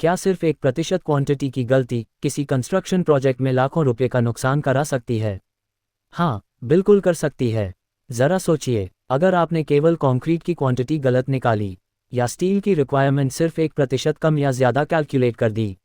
क्या सिर्फ 1% क्वांटिटी की गलती किसी कंस्ट्रक्शन प्रोजेक्ट में लाखों रुपए का नुकसान करा सकती है? हाँ, बिल्कुल कर सकती है। ज़रा सोचिए, अगर आपने केवल कंक्रीट की क्वांटिटी गलत निकाली या स्टील की रिक्वायरमेंट सिर्फ 1% कम या ज़्यादा कैलकुलेट कर दी,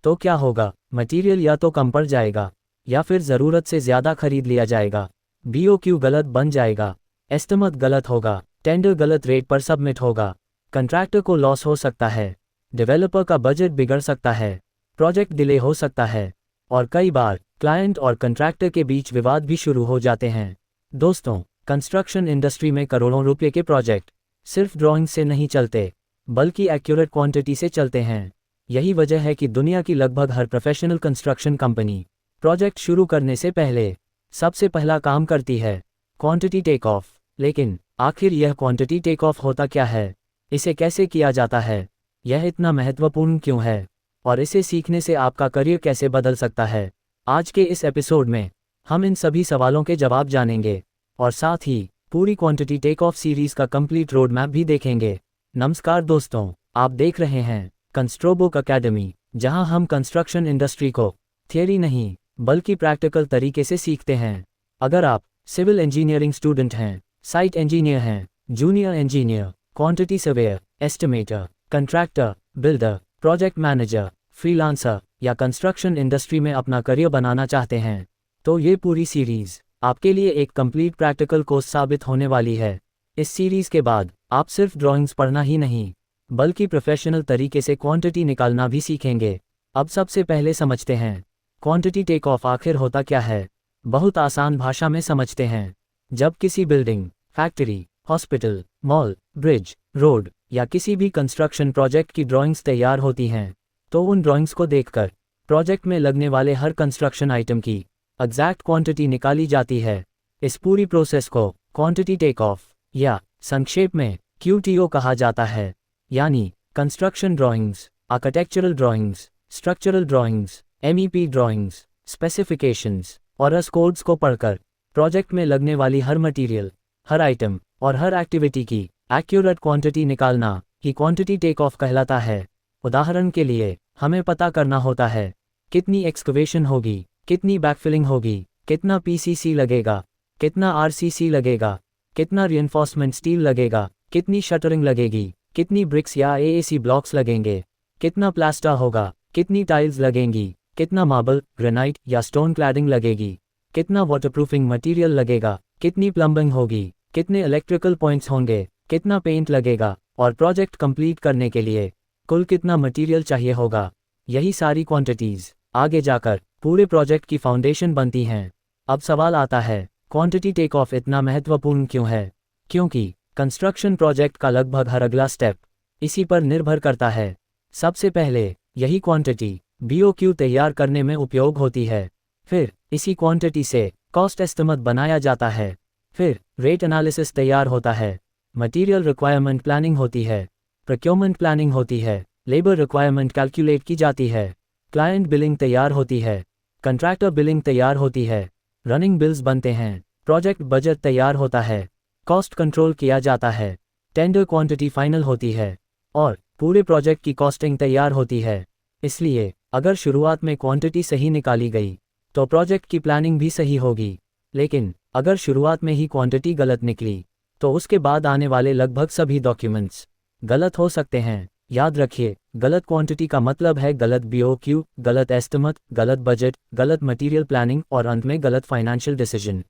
तो क्या होगा? मटेरियल या तो कम पड़ जाएगा या फिर ज़रूरत से ज़्यादा खरीद लिया जाएगा। BOQ गलत बन जाएगा, एस्टिमेट गलत होगा, टेंडर गलत रेट पर सबमिट होगा, कंट्रैक्टर को लॉस हो सकता है, डेवलपर का बजट बिगड़ सकता है, प्रोजेक्ट डिले हो सकता है और कई बार क्लाइंट और कंट्रैक्टर के बीच विवाद भी शुरू हो जाते हैं। दोस्तों, कंस्ट्रक्शन इंडस्ट्री में करोड़ों रुपये के प्रोजेक्ट सिर्फ ड्राइंग से नहीं चलते, बल्कि एक्यूरेट क्वांटिटी से चलते हैं। यही वजह है कि दुनिया की लगभग हर प्रोफेशनल कंस्ट्रक्शन कंपनी प्रोजेक्ट शुरू करने से पहले सबसे पहला काम करती है क्वांटिटी टेक ऑफ। लेकिन आखिर यह क्वांटिटी टेक ऑफ होता क्या है? इसे कैसे किया जाता है? यह इतना महत्वपूर्ण क्यों है? और इसे सीखने से आपका करियर कैसे बदल सकता है? आज के इस एपिसोड में हम इन सभी सवालों के जवाब जानेंगे और साथ ही पूरी क्वांटिटी टेक ऑफ सीरीज का कंप्लीट रोड मैप भी देखेंगे। नमस्कार दोस्तों, आप देख रहे हैं कंस्ट्रोबुक अकेडमी, जहां हम कंस्ट्रक्शन इंडस्ट्री को थियरी नहीं बल्कि प्रैक्टिकल तरीके से सीखते हैं। अगर आप सिविल इंजीनियरिंग स्टूडेंट हैं, साइट इंजीनियर हैं, junior engineer, quantity surveyor, estimator, contractor, builder, project manager, freelancer या कंस्ट्रक्शन इंडस्ट्री में अपना करियर बनाना चाहते हैं, तो ये पूरी सीरीज आपके लिए एक कंप्लीट प्रैक्टिकल कोर्स साबित होने वाली है। इस सीरीज के बाद आप सिर्फ ड्राइंग्स पढ़ना ही नहीं, बल्कि प्रोफेशनल तरीके से क्वांटिटी निकालना भी सीखेंगे। अब सबसे पहले समझते हैं क्वांटिटी टेक ऑफ आखिर होता क्या है। बहुत आसान भाषा में समझते हैं। जब किसी building, factory, hospital, mall, bridge, road या किसी भी कंस्ट्रक्शन प्रोजेक्ट की ड्राइंग्स तैयार होती हैं, तो उन ड्राइंग्स को देखकर प्रोजेक्ट में लगने वाले हर कंस्ट्रक्शन आइटम की एग्जैक्ट क्वांटिटी निकाली जाती है। इस पूरी प्रोसेस को क्वांटिटी टेक ऑफ या संक्षेप में QTO कहा जाता है, यानी construction drawings, architectural drawings, structural drawings, MEP drawings, specifications और एस कोड्स को पढ़कर प्रोजेक्ट में लगने वाली हर मटेरियल, हर आइटम और हर एक्टिविटी की एक्यूरेट क्वांटिटी निकालना ही क्वांटिटी टेक ऑफ कहलाता है। उदाहरण के लिए, हमें पता करना होता है कितनी एक्सकवेशन होगी, कितनी बैकफिलिंग होगी, कितना PCC लगेगा, कितना RCC लगेगा, कितना रिइंफोर्समेंट स्टील लगेगा, कितनी शटरिंग लगेगी, कितनी ब्रिक्स या AAC ब्लॉक्स लगेंगे, कितना प्लास्टर होगा, कितनी टाइल्स लगेंगी, कितना मार्बल, ग्रेनाइट या स्टोन क्लैडिंग लगेगी, कितना वाटरप्रूफिंग मटेरियल लगेगा, कितनी प्लम्बिंग होगी, कितने इलेक्ट्रिकल पॉइंट्स होंगे, कितना पेंट लगेगा और प्रोजेक्ट कंप्लीट करने के लिए कुल कितना मटेरियल चाहिए होगा। यही सारी क्वांटिटीज आगे जाकर पूरे प्रोजेक्ट की फाउंडेशन बनती हैं। अब सवाल आता है, क्वांटिटी टेक ऑफ इतना महत्वपूर्ण क्यों है? क्योंकि कंस्ट्रक्शन प्रोजेक्ट का लगभग हर अगला स्टेप इसी पर निर्भर करता है। सबसे पहले यही क्वांटिटी BOQ तैयार करने में उपयोग होती है। फिर इसी क्वांटिटी से कॉस्ट एस्टिमेट बनाया जाता है। फिर रेट एनालिसिस तैयार होता है, मटेरियल रिक्वायरमेंट प्लानिंग होती है, प्रोक्योरमेंट प्लानिंग होती है, लेबर रिक्वायरमेंट कैलकुलेट की जाती है, क्लाइंट बिलिंग तैयार होती है, कंट्रैक्टर बिलिंग तैयार होती है, रनिंग बिल्स बनते हैं, प्रोजेक्ट बजट तैयार होता है, कॉस्ट कंट्रोल किया जाता है, टेंडर क्वांटिटी फाइनल होती है और पूरे प्रोजेक्ट की कॉस्टिंग तैयार होती है। इसलिए अगर शुरुआत में क्वांटिटी सही निकाली गई तो प्रोजेक्ट की प्लानिंग भी सही होगी। लेकिन अगर शुरुआत में ही क्वांटिटी गलत निकली तो उसके बाद आने वाले लगभग सभी डॉक्यूमेंट्स गलत हो सकते हैं। याद रखिए, गलत क्वांटिटी का मतलब है गलत BOQ, गलत एस्टिमेट, गलत बजट, गलत मटेरियल प्लानिंग और अंत में गलत फाइनेंशियल डिसीजन।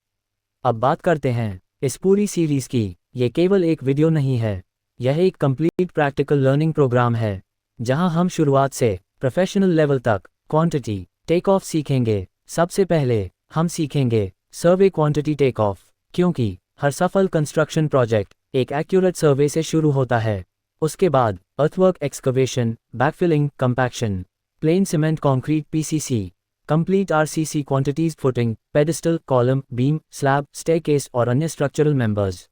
अब बात करते हैं इस पूरी सीरीज की। ये केवल एक वीडियो नहीं है, यह एक कंप्लीट प्रैक्टिकल लर्निंग प्रोग्राम है, जहां हम शुरुआत से प्रोफेशनल लेवल तक क्वांटिटी टेक ऑफ सीखेंगे। सबसे पहले हम सीखेंगे सर्वे क्वांटिटी टेक ऑफ, क्योंकि हर सफल कंस्ट्रक्शन प्रोजेक्ट एक एक्यूरेट सर्वे से शुरू होता है। उसके बाद earthwork, excavation, backfilling, compaction, plane cement concrete PCC, complete RCC quantities, footing, pedestal, column, beam, slab, staircase और अन्य स्ट्रक्चरल मेंबर्स,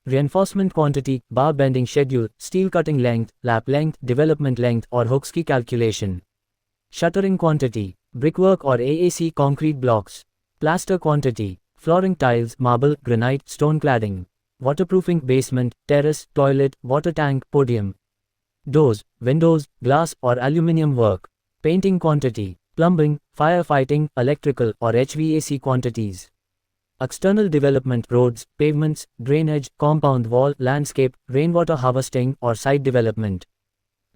रिइंफोर्समेंट क्वांटिटी, बार bending schedule, steel cutting length, lap length, development length और hooks की calculation, shuttering quantity, brickwork और AAC concrete blocks, plaster quantity, flooring tiles, marble, granite, stone cladding, waterproofing, basement, terrace, toilet, water tank, podium, doors, windows, glass और aluminium work. Painting quantity, plumbing, fire fighting, electrical और HVAC quantities. External development, roads, pavements, drainage, compound wall, landscape, rain water harvesting और site development.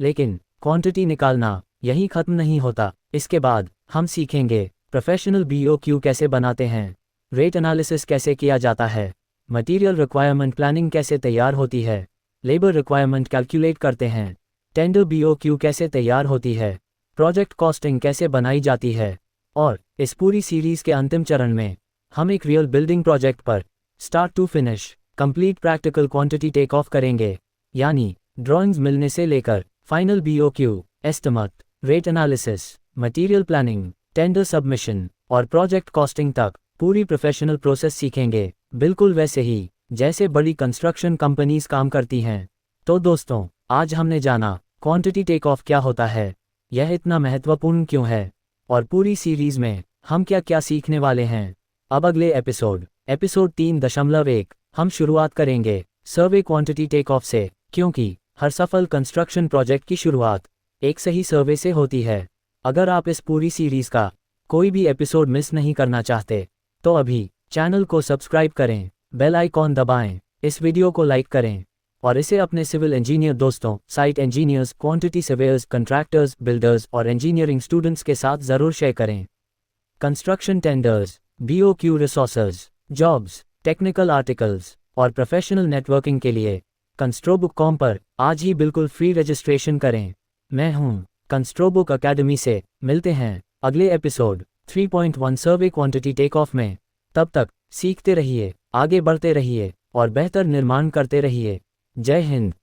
लेकिन quantity निकालना यहीं खत्म नहीं होता। इसके बाद हम सीखेंगे प्रोफेशनल BOQ कैसे बनाते हैं, रेट एनालिसिस कैसे किया जाता है, मटेरियल रिक्वायरमेंट प्लानिंग कैसे तैयार होती है, लेबर रिक्वायरमेंट कैलकुलेट करते हैं, टेंडर BOQ कैसे तैयार होती है, प्रोजेक्ट कॉस्टिंग कैसे बनाई जाती है, और इस पूरी सीरीज के अंतिम चरण में हम एक रियल बिल्डिंग प्रोजेक्ट पर start to finish complete practical quantity take off करेंगे, यानी ड्राइंग्स मिलने से लेकर final BOQ, estimate, rate analysis, material planning, tender submission और प्रोजेक्ट कॉस्टिंग तक पूरी प्रोफेशनल प्रोसेस सीखेंगे, बिल्कुल वैसे ही जैसे बड़ी कंस्ट्रक्शन कंपनीज काम करती हैं। तो दोस्तों, आज हमने जाना क्वांटिटी टेक ऑफ क्या होता है, यह इतना महत्वपूर्ण क्यों है, और पूरी सीरीज में हम क्या क्या सीखने वाले हैं। अब अगले एपिसोड 3.1 हम शुरुआत करेंगे सर्वे क्वांटिटी टेक ऑफ से, क्योंकि हर सफल कंस्ट्रक्शन प्रोजेक्ट की शुरुआत एक सही सर्वे से होती है। अगर आप इस पूरी सीरीज का कोई भी एपिसोड मिस नहीं करना चाहते तो अभी चैनल को सब्सक्राइब करें, बेल आइकॉन दबाएं, इस वीडियो को लाइक करें और इसे अपने सिविल इंजीनियर दोस्तों, site engineers, quantity surveyor's, contractors, builders और इंजीनियरिंग स्टूडेंट्स के साथ ज़रूर शेयर करें। Construction tenders, BOQ, resources, jobs, technical articles और प्रोफेशनल नेटवर्किंग के लिए कंस्ट्रोबुक.com पर आज ही बिल्कुल फ्री रजिस्ट्रेशन करें। मैं हूं कंस्ट्रोबुक अकेडमी से। मिलते हैं अगले episode 3.1 survey quantity take of में। तब तक सीखते रहिए, आगे बढ़ते रहिए और बेहतर निर्माण करते रहिए। जय हिंद।